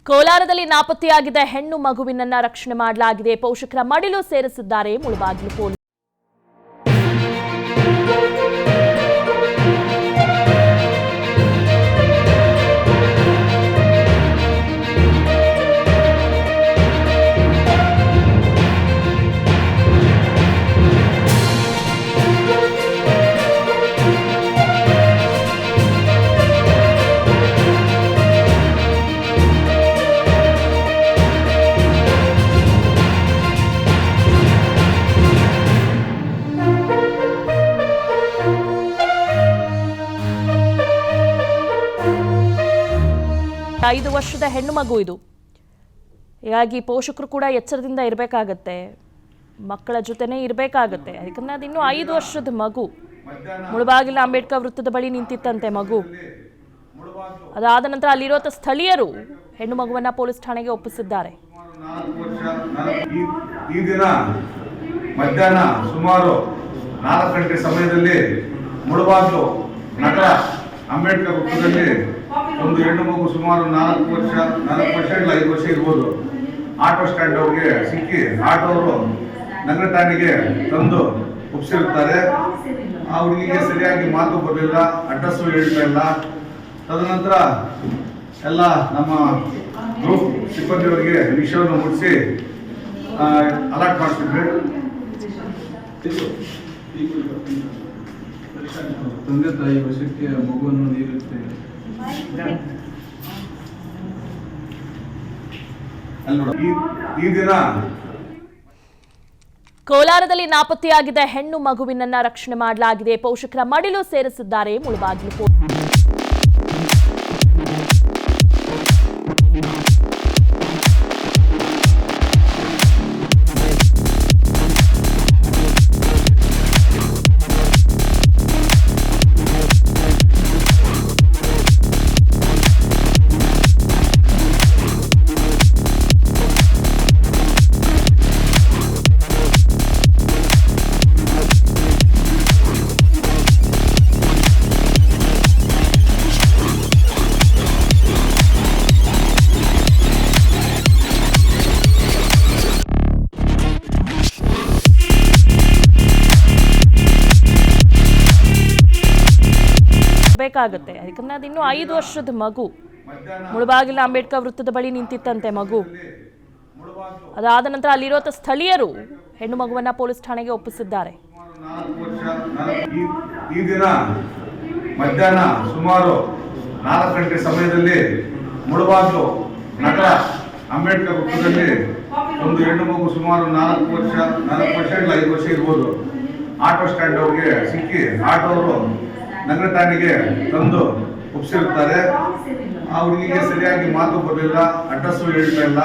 ಕೋಲಾರದಲ್ಲಿ ನಾಪತ್ತೆಯಾಗಿದ್ದ ಹೆಣ್ಣು ಮಗುವಿನನ್ನ ರಕ್ಷಣೆ ಮಾಡಲಾಗಿದೆ. ಪೋಷಕರ ಮಡಿಲು ಸೇರಿಸಿದ್ದಾರೆ ಮುಳಬಾಗಿಲು ಪೊಲೀಸರು. ಐದು ವರ್ಷದ ಹೆಣ್ಣು ಮಗು ಇದು. ಹೀಗಾಗಿ ಪೋಷಕರು ಕೂಡ ಎಚ್ಚರದಿಂದ ಇರಬೇಕಾಗತ್ತೆ, ಮಕ್ಕಳ ಜೊತೆನೇ ಇರಬೇಕಾಗತ್ತೆ. ಯಾಕಂದ್ರೆ ಅದಿನ್ನೂ 5 ವರ್ಷದ ಮಗು. ಮುಳಬಾಗಿಲ ಅಂಬೇಡ್ಕರ್ ವೃತ್ತದ ಬಳಿ ನಿಂತಿತ್ತಂತೆ ಮಗು. ಅದಾದ ನಂತರ ಅಲ್ಲಿರೋ ಸ್ಥಳೀಯರು ಹೆಣ್ಣು ಮಗುವನ್ನ ಪೊಲೀಸ್ ಠಾಣೆಗೆ ಒಪ್ಪಿಸಿದ್ದಾರೆ. ಈ ದಿನ ಮಧ್ಯಾಹ್ನ ಸುಮಾರು 4 ಗಂಟೆ ಸಮಯದಲ್ಲಿ ಮುಳಬಾಗಿಲು ನಗರ ಅಂಬೇಡ್ಕರ್ ವೃತ್ತದಲ್ಲಿ ಒಂದು ಹೆಣ್ಣು ಮಗು ಸುಮಾರು 4 ವರ್ಷ ಇಲ್ಲ 5 ವರ್ಷ ಇರ್ಬೋದು, ಆಟೋ ಸ್ಟ್ಯಾಂಡ್ ಅವ್ರಿಗೆ ಸಿಕ್ಕಿ ಆಟೋ ಅವರು ನಗರ ಠಾಣೆಗೆ ತಂದು ಒಪ್ಪಿಸಿರುತ್ತಾರೆ. ಆ ಹುಡುಗಿಗೆ ಸರಿಯಾಗಿ ಮಾತು ಬರಲಿಲ್ಲ, ಅಡ್ರೆಸ್ ಹೇಳ್ತಾ ಇಲ್ಲ. ತದನಂತರ ಎಲ್ಲ ನಮ್ಮ ಗ್ರೂಪ್ ಸಿಬ್ಬಂದಿಯವರಿಗೆ ವಿಷಯವನ್ನು ಮುಟ್ಟಿಸಿ ಅಲರ್ಟ್ ಮಾಡಿಸಿದ್ವಿ. ತಂದೆ ತಾಯಿ ವಶಕ್ಕೆ ಮಗುವನ್ನು ನೀಡುತ್ತೆ. ಈ ದಿನ ಕೋಲಾರದಲ್ಲಿ ನಾಪತ್ತೆಯಾಗಿದ್ದ ಹೆಣ್ಣು ಮಗುವಿನನ್ನ ರಕ್ಷಣೆ ಮಾಡಲಾಗಿದೆ. ಪೋಷಕರ ಮಡಿಲು ಸೇರಿಸಿದ್ದಾರೆ ಮುಳಬಾಗಿಲು ಪೊಲೀಸರು. ಬೇಕಾಗುತ್ತೆ. ಯಾಕಂದ್ರೆ ಅದಿನ್ನೂ 5 ವರ್ಷದ ಮಗು. ಮುಳಬಾಗಿಲ ಅಂಬೇಡ್ಕರ್ ವೃತ್ತದ ಬಳಿ ನಿಂತಿತ್ತಂತೆ ಮಗು. ಅದಾದ ನಂತರ ಅಲ್ಲಿರೋ ಸ್ಥಳೀಯರು ಹೆಣ್ಣು ಮಗುವನ್ನ ಪೊಲೀಸ್ ಠಾಣೆಗೆ ಒಪ್ಪಿಸಿದ್ದಾರೆ. ಈ ದಿನ ಮಧ್ಯಾಹ್ನ ಸುಮಾರು 4 ಗಂಟೆ ಸಮಯದಲ್ಲಿ ಮುಳಬಾಗಿಲು ನಗರ ಅಂಬೇಡ್ಕರ್ ವೃತ್ತದಲ್ಲಿ ಒಂದು ಹೆಣ್ಣು ಮಗು ಸುಮಾರು 4 ವರ್ಷ ಇಲ್ಲ 5 ವರ್ಷ ಇರ್ಬೋದು, ಆಟೋ ಸ್ಟ್ಯಾಂಡ್ ಅವ್ರಿಗೆ ಸಿಕ್ಕಿ ಆಟೋ ಅವರು ನಗರ ಠಾಣೆಗೆ ತಂದು ಒಪ್ಪಿಸಿರುತ್ತಾರೆ. ಆ ಹುಡುಗಿಗೆ ಸರಿಯಾಗಿ ಮಾತು ಬರಲಿಲ್ಲ, ಅಡ್ರೆಸ್ ಹೇಳ್ತಾ ಇಲ್ಲ.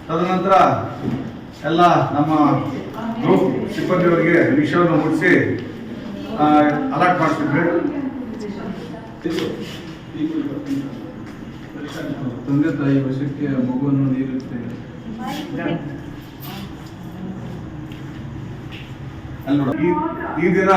ತದನಂತರ ಎಲ್ಲ ನಮ್ಮ ಗ್ರೂಪ್ ಸಿಬ್ಬಂದಿಯವರಿಗೆ ವಿಷಯವನ್ನು ಮುಟ್ಟಿಸಿ ಅಲರ್ಟ್ ಮಾಡಿಸಿದ್ವಿ. ತಂದೆ ತಾಯಿ ವಶಕ್ಕೆ ಮಗುವನ್ನು ನೀಡುತ್ತೆ. ಈ ದಿನ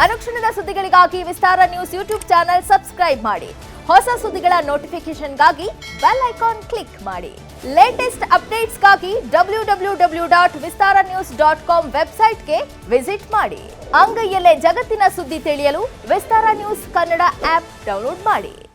ಅನುಕ್ಷಣದ ಸುದ್ದಿಗಳಿಗಾಗಿ ವಿಸ್ತಾರ ನ್ಯೂಸ್ ಯೂಟ್ಯೂಬ್ ಚಾನೆಲ್ ಸಬ್ಸ್ಕ್ರೈಬ್ ಮಾಡಿ. ಹೊಸ ಸುದ್ದಿಗಳ ನೋಟಿಫಿಕೇಶನ್ಗಾಗಿ ಬೆಲ್ ಐಕಾನ್ ಕ್ಲಿಕ್ ಮಾಡಿ. ಲೇಟೆಸ್ಟ್ ಅಪ್ಡೇಟ್ಸ್ಗಾಗಿ www.vistaranews.com ವೆಬ್ಸೈಟ್ಗೆ ವಿಸಿಟ್ ಮಾಡಿ. ಅಂಗೈಯಲ್ಲೇ ಜಗತ್ತಿನ ಸುದ್ದಿ ತಿಳಿಯಲು ವಿಸ್ತಾರ ನ್ಯೂಸ್ ಕನ್ನಡ ಆಪ್ ಡೌನ್ಲೋಡ್ ಮಾಡಿ.